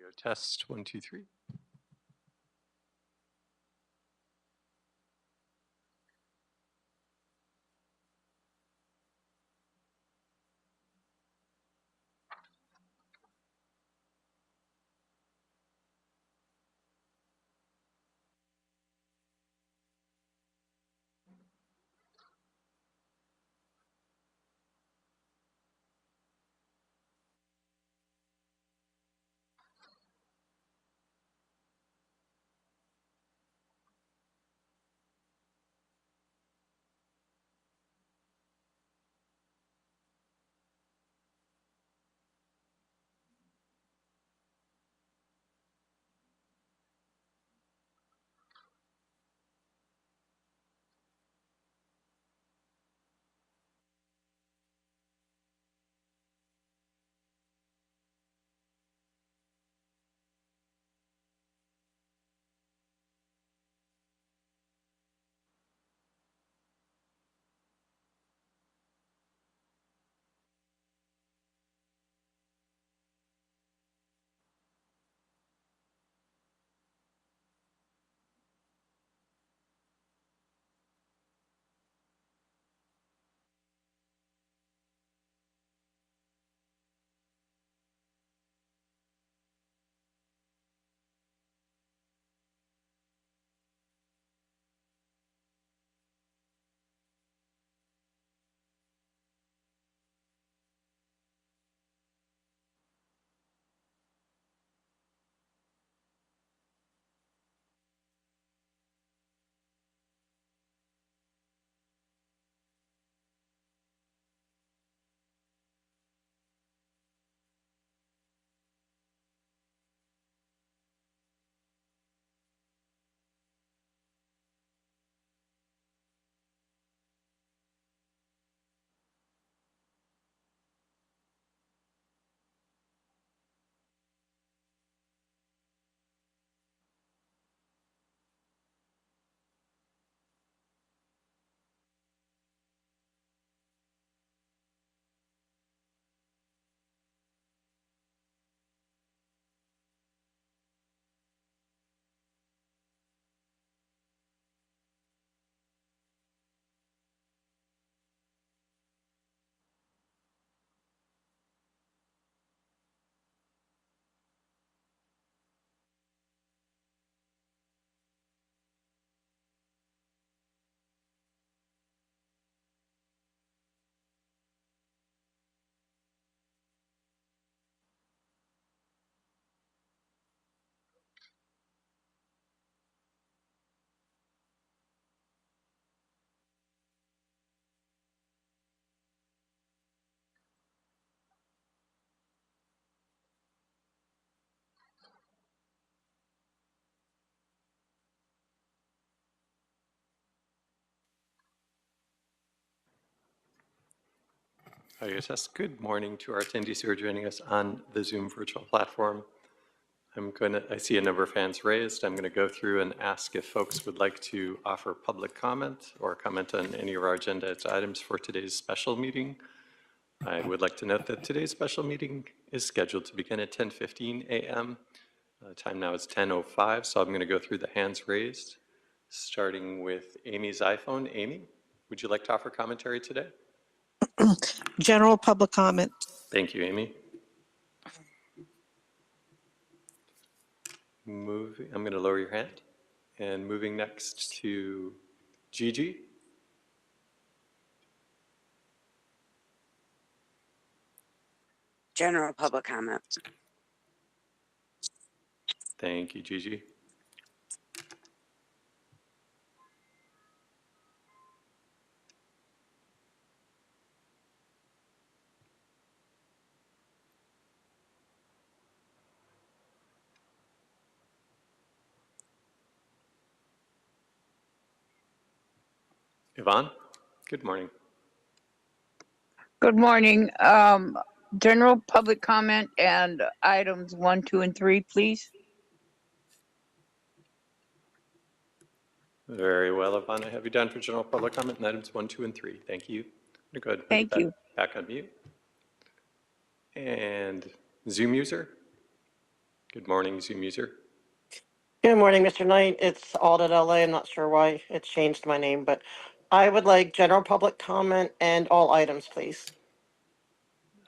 go. Test 1, 2, 3. Audio test. Good morning to our attendees who are joining us on the Zoom virtual platform. I see a number of hands raised. I'm going to go through and ask if folks would like to offer public comment or comment on any of our agenda items for today's special meeting. I would like to note that today's special meeting is scheduled to begin at 10:15 a.m. Time now is 10:05, so I'm going to go through the hands raised, starting with Amy's iPhone. Amy, would you like to offer commentary today? General public comment. Thank you, Amy. I'm going to lower your hand. And moving next to Gigi. General public comment. Thank you, Gigi. Yvonne, good morning. Good morning. General public comment and items 1, 2, and 3, please. Very well, Yvonne. I have you down for general public comment and items 1, 2, and 3. Thank you. I'm going to go ahead and Thank put you. Back on mute. And Zoom user, Good morning, Zoom user. Good morning, Mr. Knight. It's Alden LA. I'm not sure why it's changed my name, but I would like general public comment and all items, please.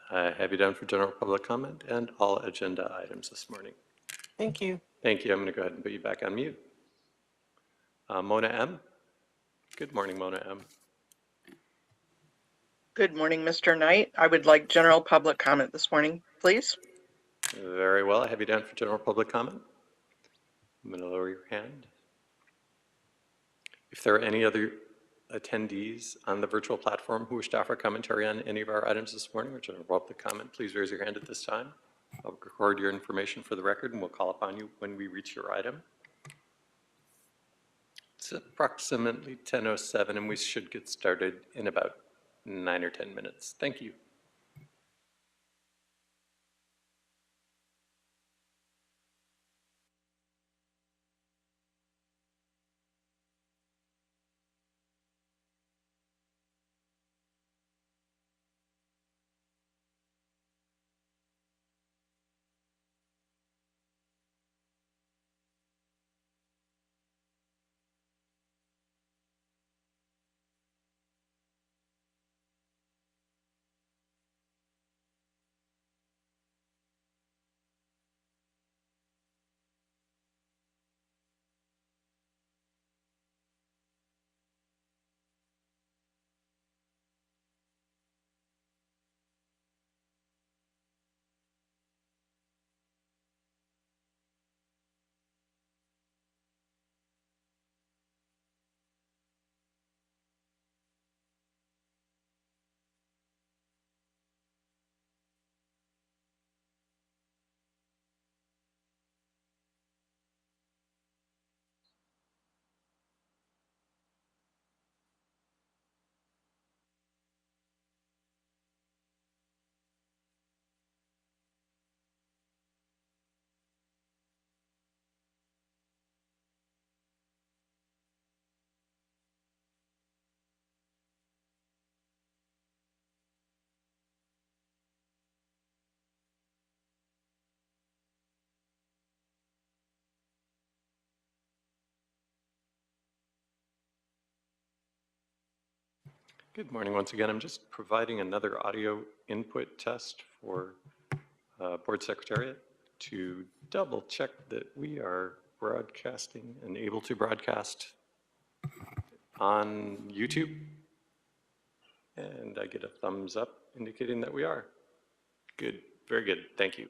I have you down for general public comment and all agenda items this morning. Thank you. Thank you. I'm going to go ahead and put you back on mute. Mona M. Good morning, Mona M. Good morning, Mr. Knight. I would like general public comment this morning, please. Very well. I have you down for general public comment. I'm going to lower your hand. If there are any other attendees on the virtual platform who wish to offer commentary on any of our items this morning or general public comment, please raise your hand at this time. I'll record your information for the record and we'll call upon you when we reach your item. It's approximately 10:07 and we should get started in about 9 or 10 minutes. Thank you. Good morning once again. I'm just providing another audio input test for Board Secretariat to double check that we are broadcasting and able to broadcast on YouTube. And I get a thumbs up indicating that we are. Good, very good, thank you.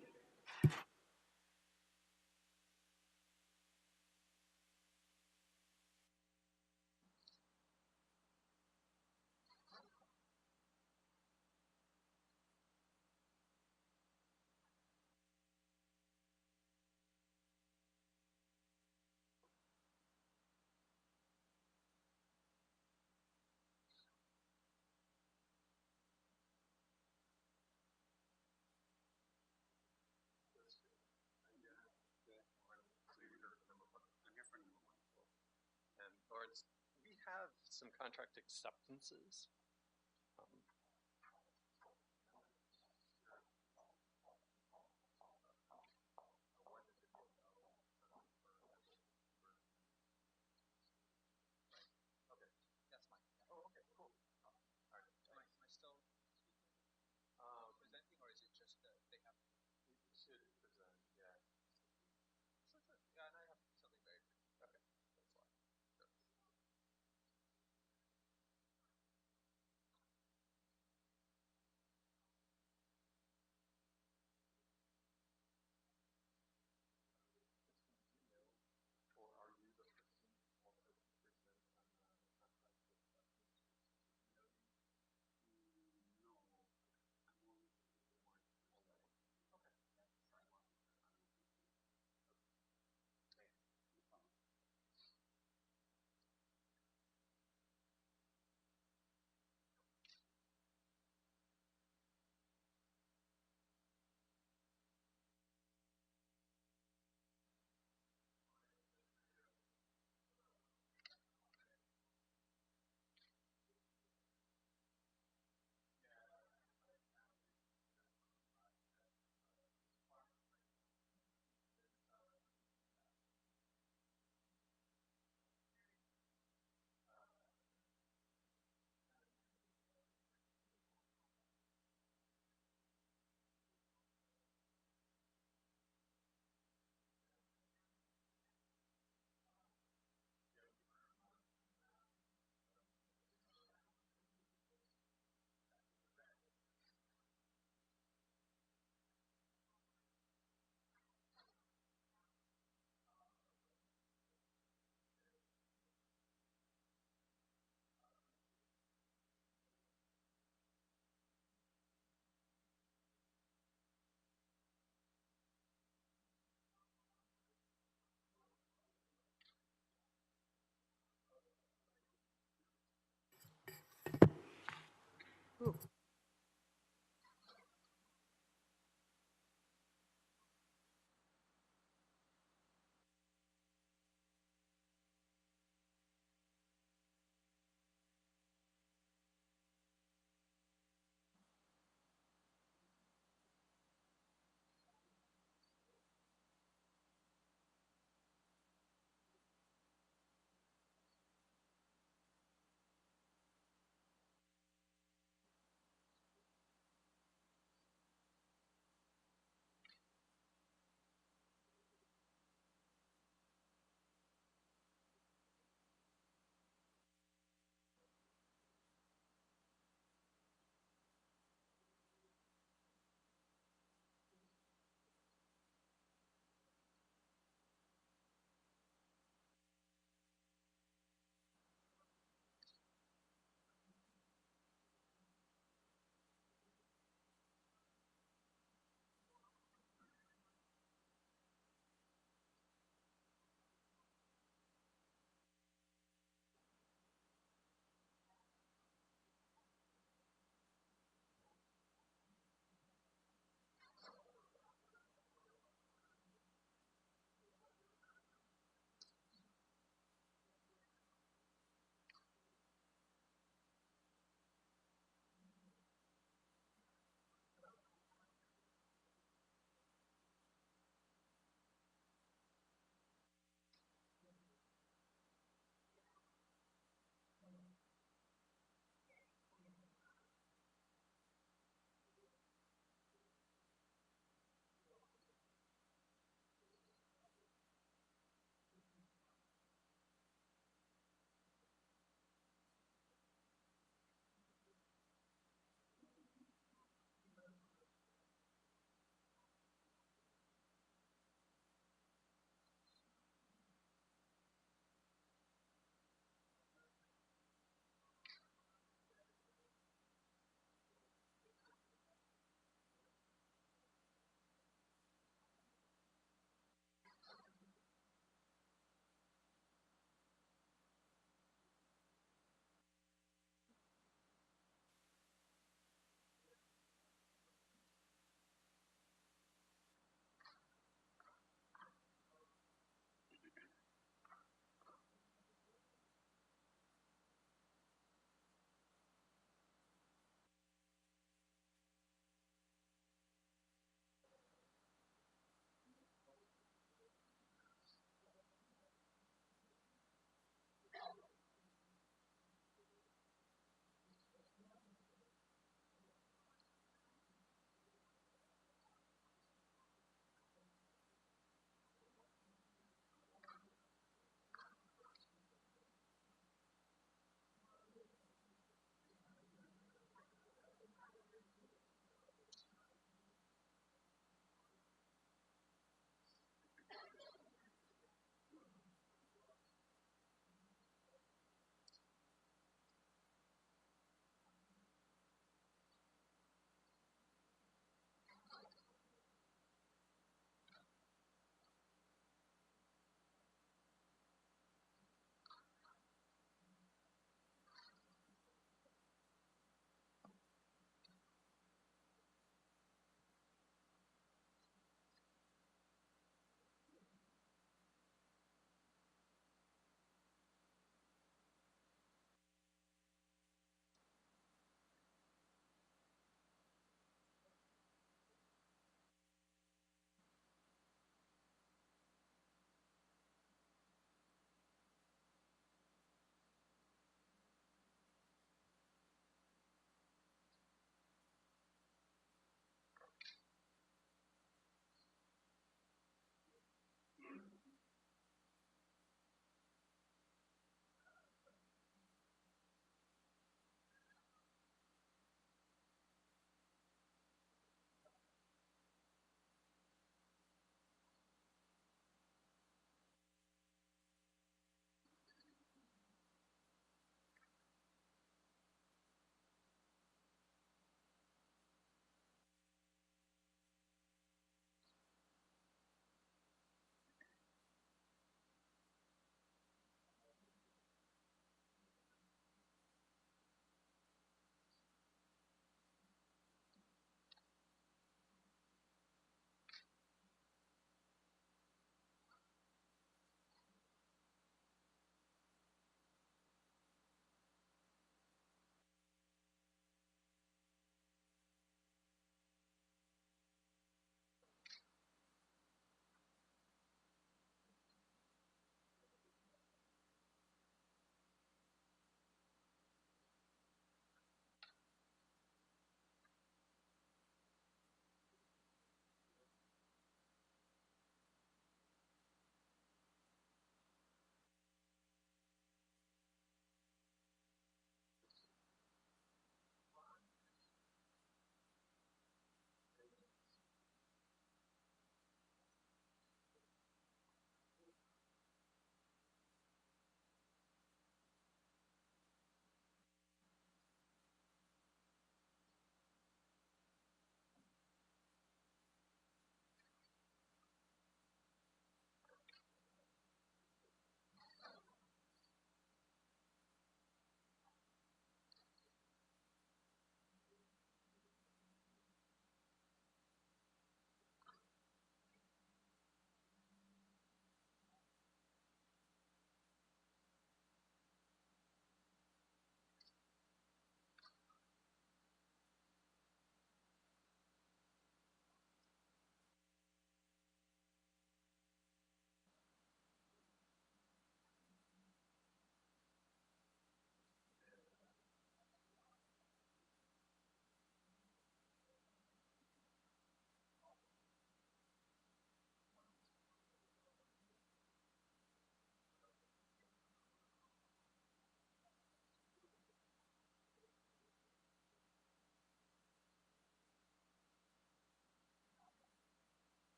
And Lawrence, we have some contract acceptances. Presenting, or is it just that they have? We should present, yeah. Yeah, and I have something very brief. Okay, thanks a lot. Sure.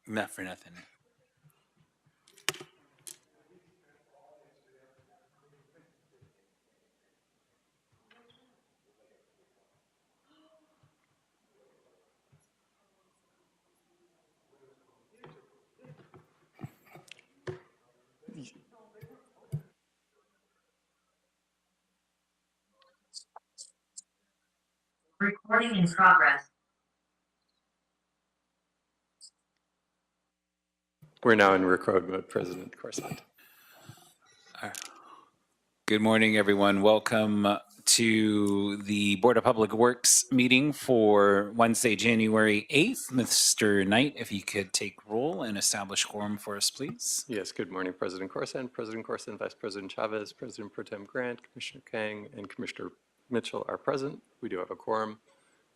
Not for nothing. Recording in progress. We're now in record mode, President Corson. Good morning, everyone. Welcome to the Board of Public Works meeting for Wednesday, January 8th. Mr. Knight, if you could take roll and establish quorum for us, please. Yes, good morning, President Corson, Vice President Chavez, President Pro Tem Grant, Commissioner Kang, and Commissioner Mitchell are present. We do have a quorum.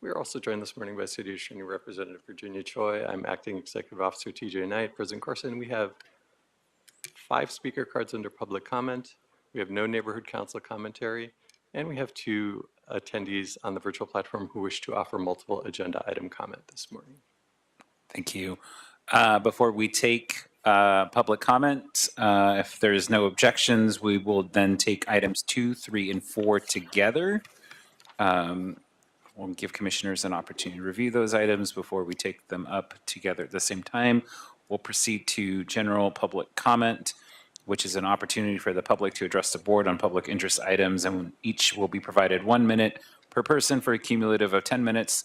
We are also joined this morning by City Attorney Representative Virginia Choi. I'm Acting Executive Officer TJ Knight. President Corson, we have 5 speaker cards under public comment. We have no neighborhood council commentary, and we have 2 attendees on the virtual platform who wish to offer multiple agenda item comment this morning. Thank you. Before we take public comment, if there's no objections, we will then take items 2, 3, and 4 together. We'll give commissioners an opportunity to review those items before we take them up together at the same time. We'll proceed to general public comment, which is an opportunity for the public to address the board on public interest items, and each will be provided 1 minute per person for a cumulative of 10 minutes.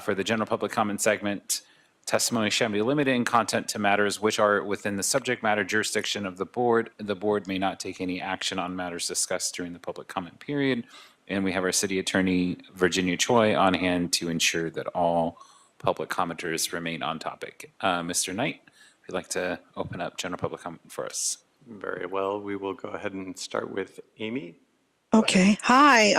For the general public comment segment, testimony shall be limited in content to matters which are within the subject matter jurisdiction of the board. The board may not take any action on matters discussed during the public comment period. And we have our city attorney, Virginia Choi, on hand to ensure that all public commenters remain on topic. Mr. Knight, if you'd like to open up general public comment for us. Very well. We will go ahead and start with Amy. Okay. Hi.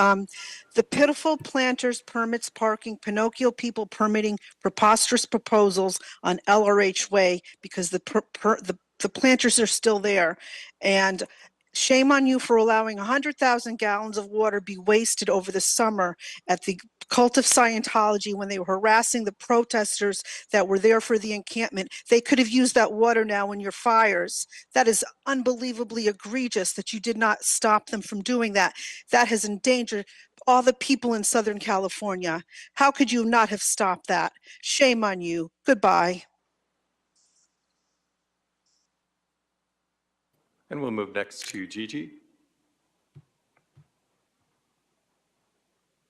The pitiful planters, permits, parking, Pinocchio people permitting preposterous proposals on LRH Way because the planters are still there. And shame on you for allowing 100,000 gallons of water be wasted over the summer at the Cult of Scientology when they were harassing the protesters that were there for the encampment. They could have used that water now in your fires. That is unbelievably egregious that you did not stop them from doing that. That has endangered all the people in Southern California. How could you not have stopped that? Shame on you. Goodbye. And we'll move next to Gigi.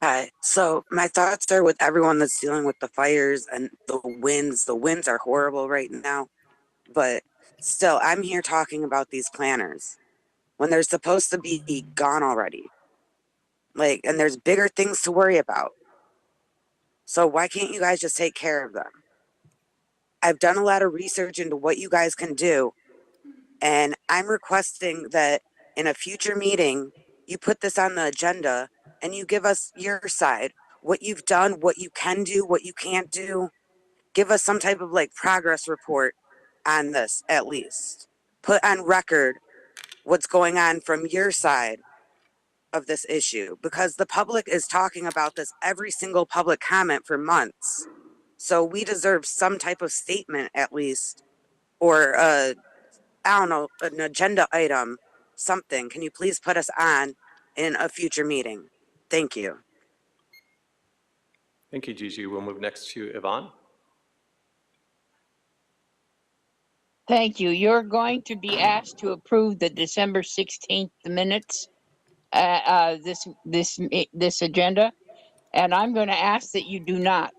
Hi. So my thoughts are with everyone that's dealing with the fires and the winds. The winds are horrible right now, but still, I'm here talking about these planners when they're supposed to be gone already. And there's bigger things to worry about. So why can't you guys just take care of them? I've done a lot of research into what you guys can do, and I'm requesting that in a future meeting, you put this on the agenda and you give us your side, what you've done, what you can do, what you can't do. Give us some type of progress report on this, at least. Put on record what's going on from your side of this issue, because the public is talking about this every single public comment for months. So we deserve some type of statement, at least, or I don't know, an agenda item, something. Can you please put us on in a future meeting? Thank you. Thank you, Gigi. We'll move next to Yvonne. Thank you. You're going to be asked to approve the December 16th minutes, this agenda, and I'm going to ask that you do not.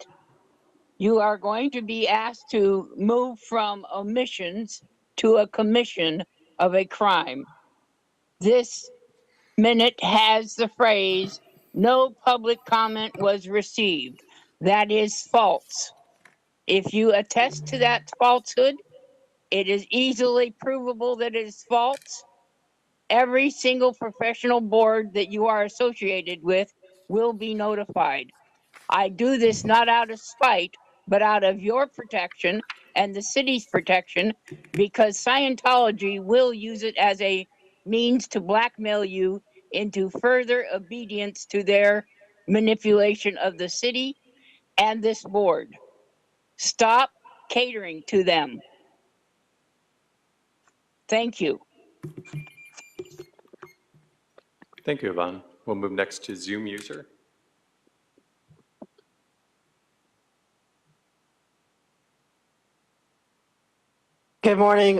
You are going to be asked to move from omissions to a commission of a crime. This minute has the phrase, "No public comment was received." That is false. If you attest to that falsehood, it is easily provable that it is false. Every single professional board that you are associated with will be notified. I do this not out of spite, but out of your protection and the city's protection, because Scientology will use it as a means to blackmail you into further obedience to their manipulation of the city and this board. Stop catering to them. Thank you. Thank you, Yvonne. We'll move next to Zoom user. Good morning.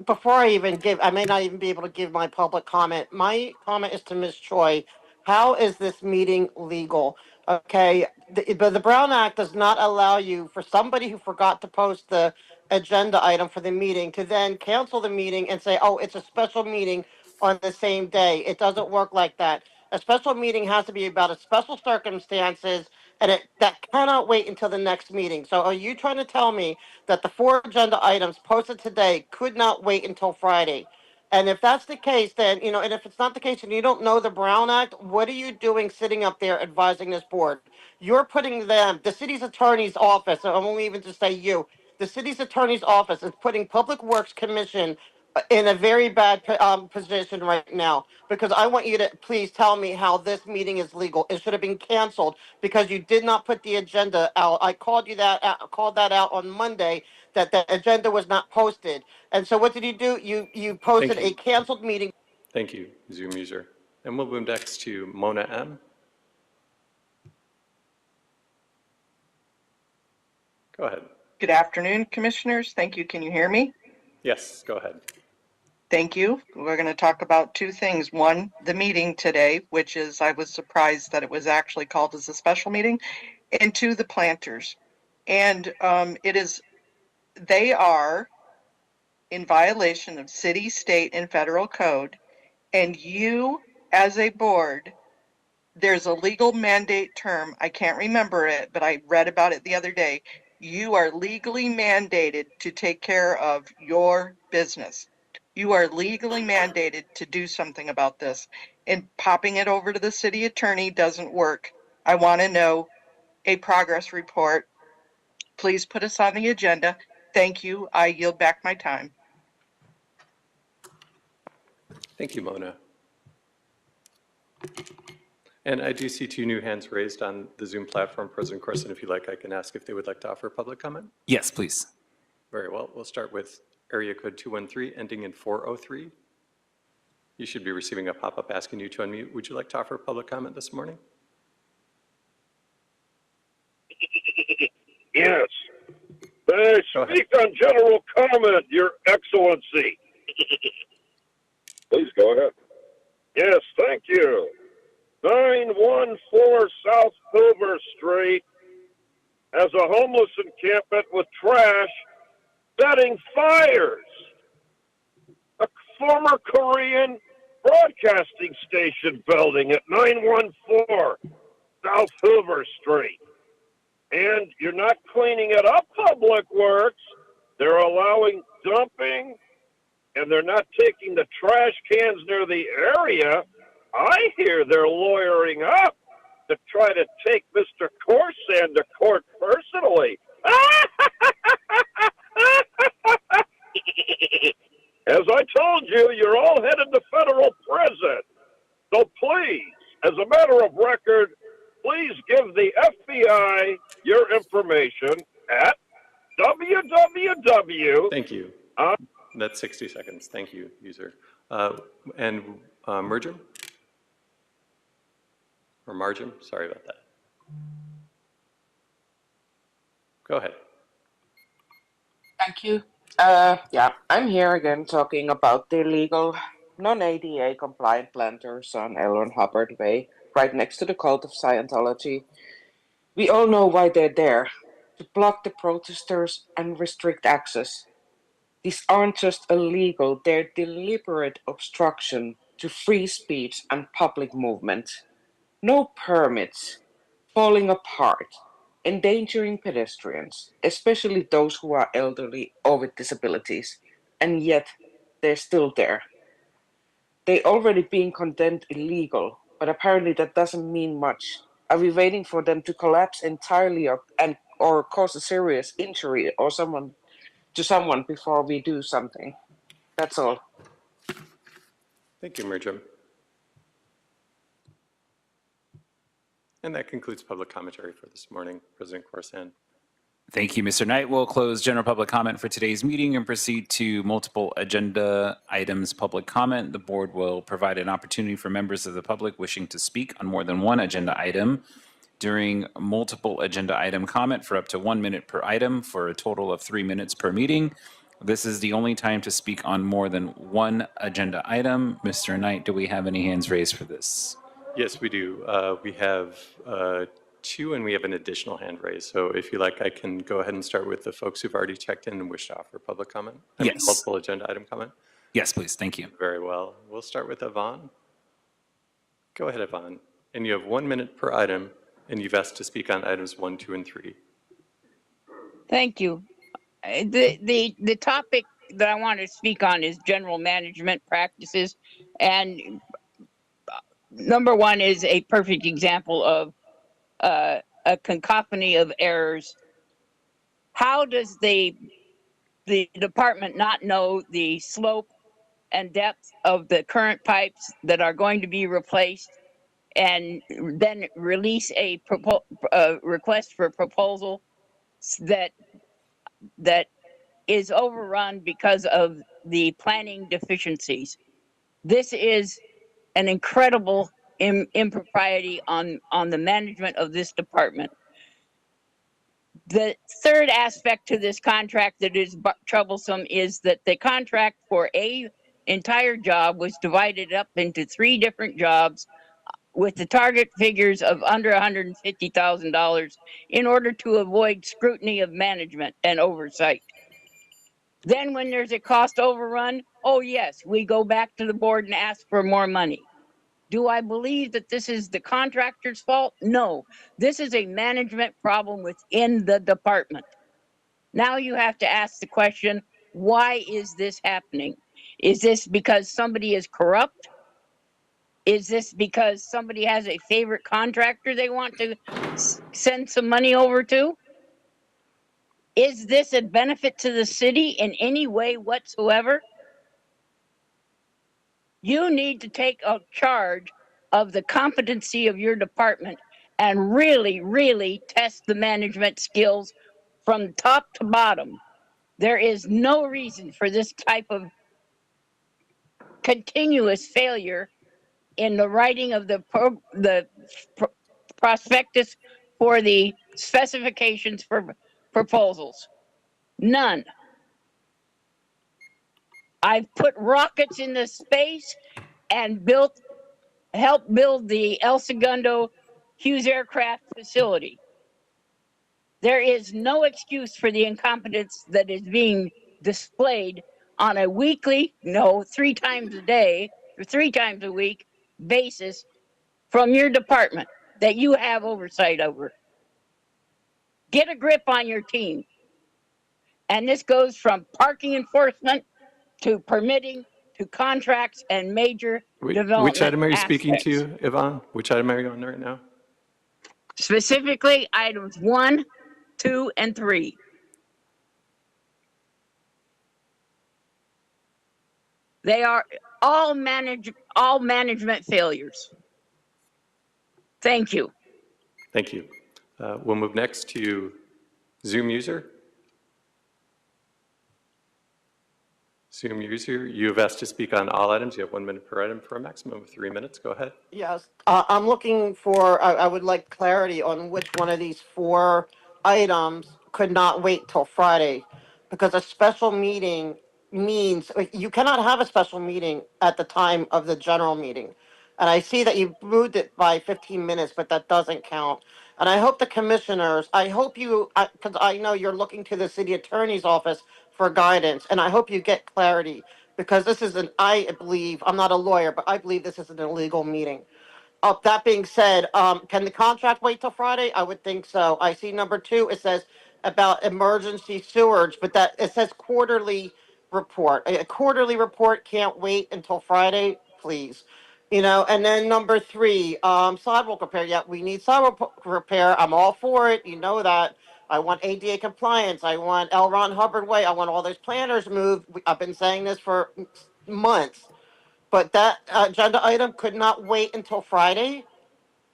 Before I may not even be able to give my public comment. My comment is to Ms. Choi. How is this meeting legal? Okay, the Brown Act does not allow you, for somebody who forgot to post the agenda item for the meeting, to then cancel the meeting and say, oh, it's a special meeting on the same day. It doesn't work like that. A special meeting has to be about a special circumstances, and that cannot wait until the next meeting. So are you trying to tell me that the 4 agenda items posted today could not wait until Friday? And if that's the case, then, and if it's not the case and you don't know the Brown Act, what are you doing sitting up there advising this board? You're putting the city's attorney's office, I won't even just say you, the city's attorney's office is putting Public Works Commission in a very bad position right now, because I want you to please tell me how this meeting is legal. It should have been canceled because you did not put the agenda out. I called that out on Monday, that the agenda was not posted. And so what did you do? You posted Thank you. a canceled meeting. Thank you, Zoom user. And we'll move next to Mona M. Go ahead. Good afternoon, commissioners. Thank you. Can you hear me? Yes, go ahead. Thank you. We're going to talk about 2 things. One, the meeting today, which is, I was surprised that it was actually called as a special meeting. And 2, the planters. And they are in violation of city, state, and federal code. And you, as a board, there's a legal mandate term. I can't remember it, but I read about it the other day. You are legally mandated to take care of your business. You are legally mandated to do something about this. And popping it over to the city attorney doesn't work. I want to know a progress report. Please put us on the agenda. Thank you. I yield back my time. Thank you, Mona. And I do see 2 new hands raised on the Zoom platform. President Corson, if you'd like, I can ask if they would like to offer public comment. Yes, please. Very well. We'll start with area code 213, ending in 403. You should be receiving a pop-up asking you to unmute. Would you like to offer public comment this morning? Yes. May I speak on general comment, Your Excellency? Please go ahead. Yes, thank you. 914 South Hoover Street has a homeless encampment with trash setting fires. A former Korean broadcasting station building at 914 South Hoover Street. And you're not cleaning it up, Public Works. They're allowing dumping, and they're not taking the trash cans near the area. I hear they're lawyering up to try to take Mr. Corsan to court personally. As I told you, you're all headed to federal prison. So please, as a matter of record, please give the FBI your information at www. Thank you. That's 60 seconds. Thank you, user. Mergem? Or Margem? Sorry about that. Go ahead. Thank you. Yeah, I'm here again talking about the illegal non-ADA compliant planters on L. Ron Hubbard Way, right next to the cult of Scientology. We all know why they're there, to block the protesters and restrict access. These aren't just illegal, they're deliberate obstruction to free speech and public movement. No permits, falling apart, endangering pedestrians, especially those who are elderly or with disabilities, and yet they're still there. They already being condemned illegal, but apparently that doesn't mean much. Are we waiting for them to collapse entirely or cause a serious injury or someone before we do something? That's all. Thank you, Mergem. And that concludes public commentary for this morning, President Corsan. Thank you, Mr. Knight. We'll close general public comment for today's meeting and proceed to multiple agenda items public comment. The board will provide an opportunity for members of the public wishing to speak on more than one agenda item during multiple agenda item comment for up to 1 minute per item for a total of 3 minutes per meeting. This is the only time to speak on more than one agenda item. Mr. Knight, do we have any hands raised for this? Yes, we do. We have two, and we have an additional hand raised. So if you like, I can go ahead and start with the folks who've already checked in and wish to offer public comment. Yes. Multiple agenda item comment. Yes, please. Thank you. Very well. We'll start with Yvonne. Go ahead, Yvonne. And you have 1 minute per item, and you've asked to speak on items 1, 2, and 3. Thank you. The topic that I want to speak on is general management practices, and number one is a perfect example of a cacophony of errors. How does the department not know the slope and depth of the current pipes that are going to be replaced, and then release a request for proposal that is overrun because of the planning deficiencies? This is an incredible impropriety on the management of this department. The third aspect to this contract that is troublesome is that the contract for a entire job was divided up into 3 different jobs with the target figures of under $150,000 in order to avoid scrutiny of management and oversight. Then when there's a cost overrun, oh yes, we go back to the board and ask for more money. Do I believe that this is the contractor's fault? No, this is a management problem within the department. Now you have to ask the question, why is this happening? Is this because somebody is corrupt? Is this because somebody has a favorite contractor they want to send some money over to? Is this a benefit to the city in any way whatsoever? You need to take a charge of the competency of your department and really, really test the management skills from top to bottom. There is no reason for this type of continuous failure in the writing of the prospectus for the specifications for proposals. None. I've put rockets into space and helped build the El Segundo Hughes Aircraft Facility. There is no excuse for the incompetence that is being displayed on a weekly, no, 3 times a day, or 3 times a week basis from your department that you have oversight over. Get a grip on your team. And this goes from parking enforcement to permitting to contracts and major development. Which item are you speaking aspects. to, Yvonne? Which item are you on right now? Specifically, items 1, 2, and 3. They are all management failures. Thank you. Thank you. We'll move next to Zoom user. Zoom user, you have asked to speak on all items. You have 1 minute per item for a maximum of 3 minutes. Go ahead. Yes, I'm looking for, I would like clarity on which one of these 4 items could not wait till Friday. Because a special meeting means, you cannot have a special meeting at the time of the general meeting. And I see that you moved it by 15 minutes, but that doesn't count. And I hope the commissioners, I hope you, because I know you're looking to the city attorney's office for guidance, and I hope you get clarity, because this is I believe, I'm not a lawyer, but I believe this is an illegal meeting. That being said, can the contract wait till Friday? I would think so. I see number 2, it says about emergency sewage, but that, it says quarterly report. A quarterly report can't wait until Friday, please. And then number 3, sidewalk repair. Yeah, we need sidewalk repair. I'm all for it. You know that. I want ADA compliance. I want L. Ron Hubbard Way. I want all those planters moved. I've been saying this for months. But that agenda item could not wait until Friday.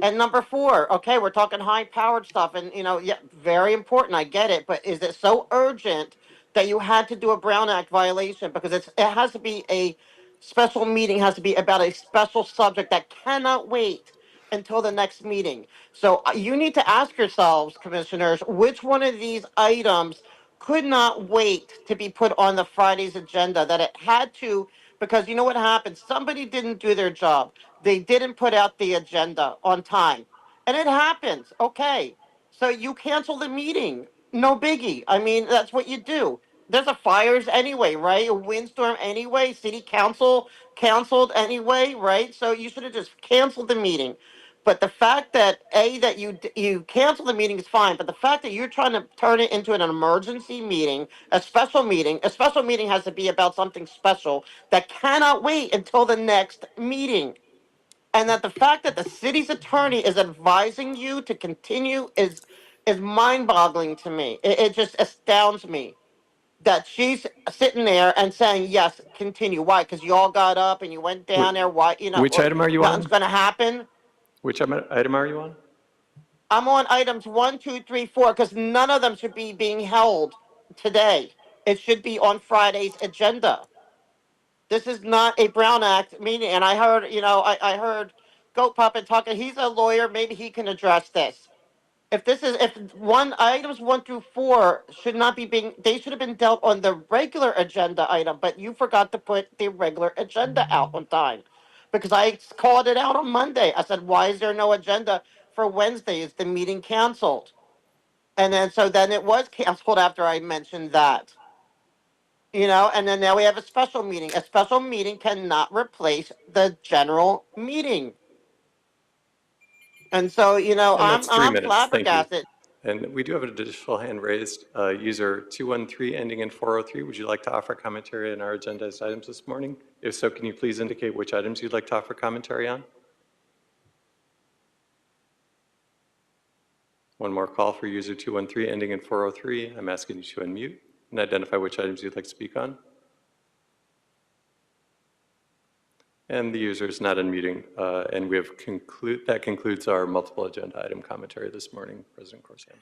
And number 4, okay, we're talking high-powered stuff, and yeah, very important. I get it, but is it so urgent that you had to do a Brown Act violation? Because it has to be a special meeting, has to be about a special subject that cannot wait until the next meeting. So you need to ask yourselves, commissioners, which one of these items could not wait to be put on the Friday's agenda, that it had to, because you know what happened? Somebody didn't do their job. They didn't put out the agenda on time. And it happens. Okay. So you cancel the meeting. No biggie. I mean, that's what you do. There's a fires anyway, right? A windstorm anyway. City council canceled anyway, right? So you should have just canceled the meeting. But the fact that that you cancel the meeting is fine, but the fact that you're trying to turn it into an emergency meeting, a special meeting has to be about something special that cannot wait until the next meeting. And that the fact that the city's attorney is advising you to continue is mind-boggling to me. It just astounds me that she's sitting there and saying, yes, continue. Why? Because you all got up and you went down there. Why? Which item are you nothing's on? going to happen. Which item are you on? I'm on items 1, 2, 3, 4, because none of them should be being held today. It should be on Friday's agenda. This is not a Brown Act meeting. And I heard, I heard Goat Puppet talking. He's a lawyer. Maybe he can address this. If items 1 through 4 should not be they should have been dealt on the regular agenda item, but you forgot to put the regular agenda out on time. Because I called it out on Monday. I said, why is there no agenda for Wednesday? Is the meeting canceled? And then it was canceled after I mentioned that. And then now we have a special meeting. A special meeting cannot replace the general meeting. And so, And I'm that's 3 minutes. Thank you. flabbergasted. And we do have an additional hand raised, user 213 ending in 403. Would you like to offer commentary on our agendized items this morning? If so, can you please indicate which items you'd like to offer commentary on? One more call for user 213 ending in 403. I'm asking you to unmute and identify which items you'd like to speak on. And the user is not unmuting. And we have that concludes our multiple agenda item commentary this morning, President Corson.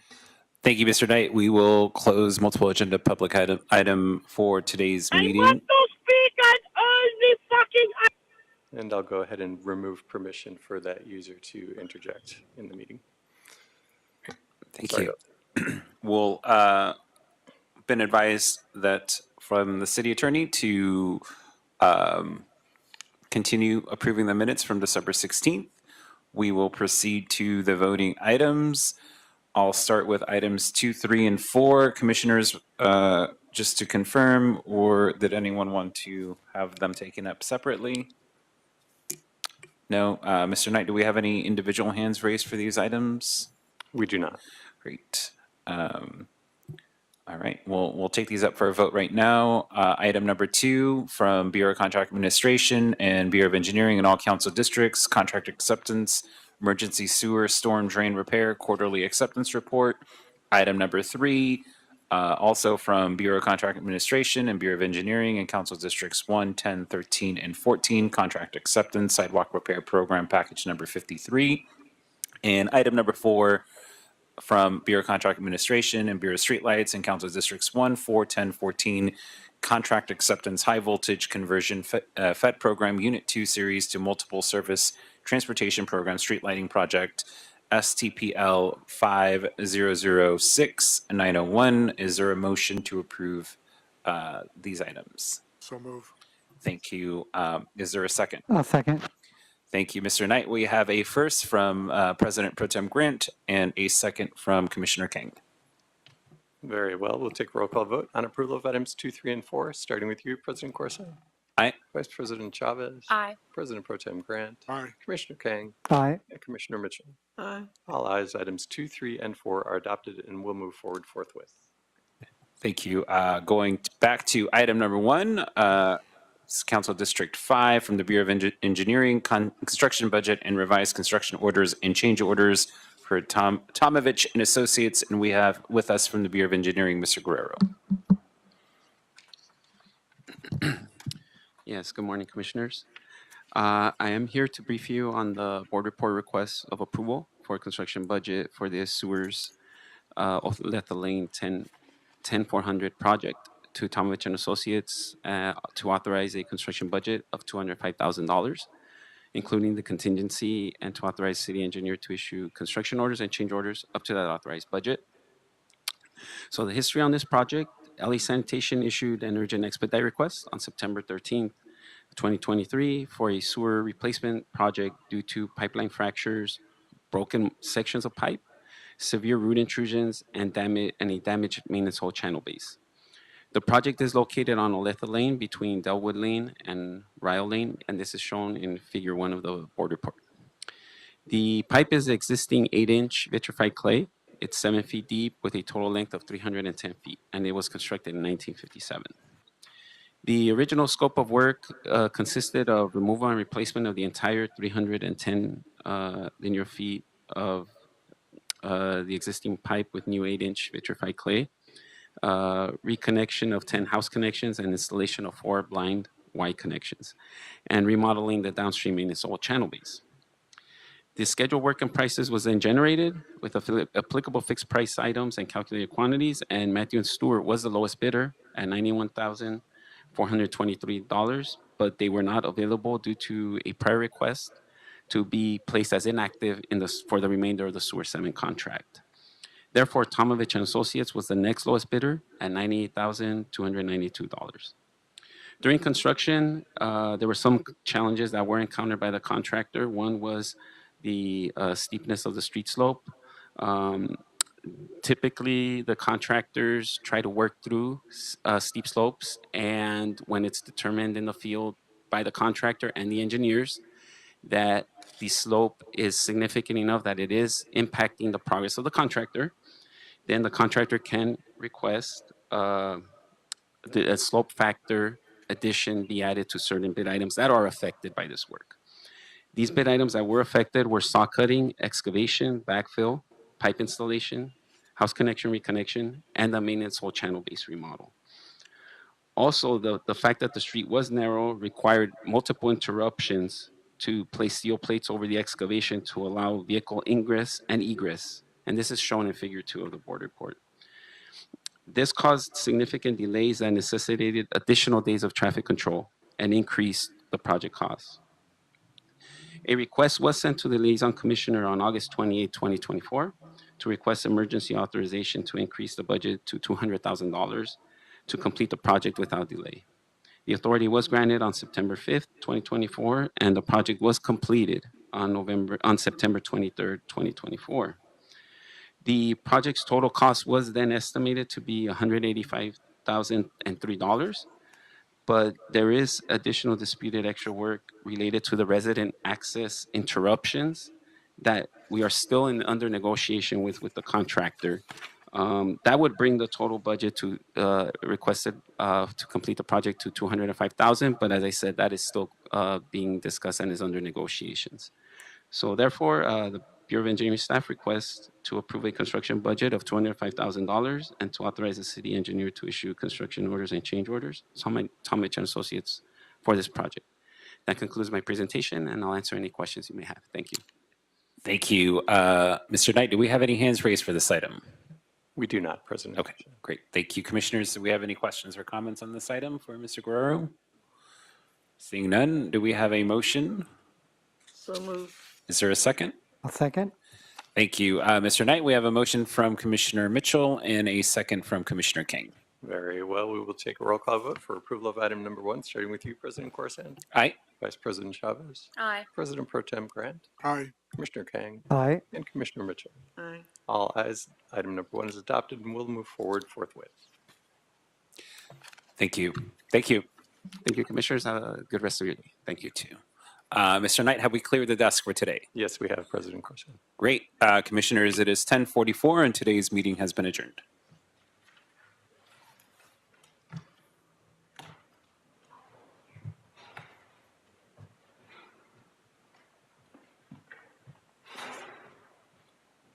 Thank you, Mr. Knight. We will close multiple agenda public item for today's meeting. I want to speak on all the fucking. And I'll go ahead and remove permission for that user to interject in the meeting. Thank Sorry. you. We'll been advised that from the city attorney to continue approving the minutes from December 16th. We will proceed to the voting items. I'll start with items 2, 3, and 4. Commissioners, just to confirm, or did anyone want to have them taken up separately? No. Mr. Knight, do we have any individual hands raised for these items? We do not. Great. All right, we'll take these up for a vote right now. Item number 2 from Bureau of Contract Administration and Bureau of Engineering in all council districts, contract acceptance, emergency sewer storm drain repair quarterly acceptance report. Item number 3, also from Bureau of Contract Administration and Bureau of Engineering in council districts 1, 10, 13, and 14, contract acceptance sidewalk repair program package number 53. And item number 4, from Bureau of Contract Administration and Bureau of Streetlights in Council Districts 1, 4, 10, 14, Contract Acceptance High Voltage Conversion FET Program Unit 2 Series to Multiple Service Transportation Program Street Lighting Project STPL 5006901. Is there a motion to approve these items? So move. Thank you. Is there a second? A second. Thank you, Mr. Knight. We have a first from President Pro Tem Grant and a second from Commissioner King. Very well. We'll take a roll call vote on approval of items 2, 3, and 4, starting with you, President Corson. Aye. Vice President Chavez. Aye. President Pro Tem Grant. Aye. Commissioner Kang. Aye. And Commissioner Mitchell. Aye. All ayes. Items 2, 3, and 4 are adopted and will move forward forthwith. Thank you. Going back to item number 1, Council District 5 from the Bureau of Engineering, construction budget and revised construction orders and change orders for Tomovich and Associates. And we have with us from the Bureau of Engineering, Mr. Guerrero. Yes, good morning, Commissioners. I am here to brief you on the board report request of approval for construction budget for the sewers of Letha Lane 10400 project to Tomovich and Associates to authorize a construction budget of $205,000, including the contingency, and to authorize city engineer to issue construction orders and change orders up to that authorized budget. So the history on this project: LA Sanitation issued an urgent expedite request on September 13th, 2023 for a sewer replacement project due to pipeline fractures, broken sections of pipe, severe root intrusions, and a damaged maintenance hole channel base. The project is located on Oletha Lane between Delwood Lane and Ryle Lane, and this is shown in figure 1 of the board report. The pipe is existing 8-inch vitrified clay. It's 7 feet deep with a total length of 310 feet, and it was constructed in 1957. The original scope of work consisted of removal and replacement of the entire 310 linear feet of the existing pipe with new 8-inch vitrified clay, reconnection of 10 house connections, and installation of 4 blind Y connections, and remodeling the downstream maintenance oil channel base. The schedule work and prices was then generated with applicable fixed price items and calculated quantities, and Matthew and Stewart was the lowest bidder at $91,423, but they were not available due to a prior request to be placed as inactive for the remainder of the Sewer 7 contract. Therefore, Tomovich and Associates was the next lowest bidder at $98,292. During construction, there were some challenges that were encountered by the contractor. One was the steepness of the street slope. Typically, the contractors try to work through steep slopes, and when it's determined in the field by the contractor and the engineers that the slope is significant enough that it is impacting the progress of the contractor, then the contractor can request a slope factor addition be added to certain bid items that are affected by this work. These bid items that were affected were saw cutting, excavation, backfill, pipe installation, house connection reconnection, and the maintenance hole channel base remodel. Also, the fact that the street was narrow required multiple interruptions to place steel plates over the excavation to allow vehicle ingress and egress, and this is shown in figure 2 of the board report. This caused significant delays that necessitated additional days of traffic control and increased the project costs. A request was sent to the liaison commissioner on August 28, 2024, to request emergency authorization to increase the budget to $200,000 to complete the project without delay. The authority was granted on September 5th, 2024, and the project was completed on September 23rd, 2024. The project's total cost was then estimated to be $185,003, but there is additional disputed extra work related to the resident access interruptions that we are still under negotiation with the contractor. That would bring the total budget to requested to complete the project to $205,000, but as I said, that is still being discussed and is under negotiations. So therefore, the Bureau of Engineering staff requests to approve a construction budget of $205,000 and to authorize the city engineer to issue construction orders and change orders, Tomovich and Associates, for this project. That concludes my presentation, and I'll answer any questions you may have. Thank you. Thank you. Mr. Knight, do we have any hands raised for this item? We do not, President. Okay, great. Thank you, Commissioners. Do we have any questions or comments on this item for Mr. Guerrero? Seeing none, do we have a motion? So moved. Is there a second? I'll second. Thank you. Mr. Knight, we have a motion from Commissioner Mitchell and a second from Commissioner King. Very well. We will take a roll call vote for approval of item number 1, starting with you, President Corsand. Aye. Vice President Chavez. Aye. President Pro Tem Grant. Aye. Commissioner Kang. Aye. And Commissioner Mitchell. Aye. All ayes. Item number 1 is adopted, and we'll move forward forthwith. Thank you. Thank you. Thank you, Commissioners. Have a good rest of your day. Thank you. Too. Mr. Knight, have we cleared the desk for today? Yes, we have, President Corsand. Great. Commissioners, it is 10:44 and today's meeting has been adjourned.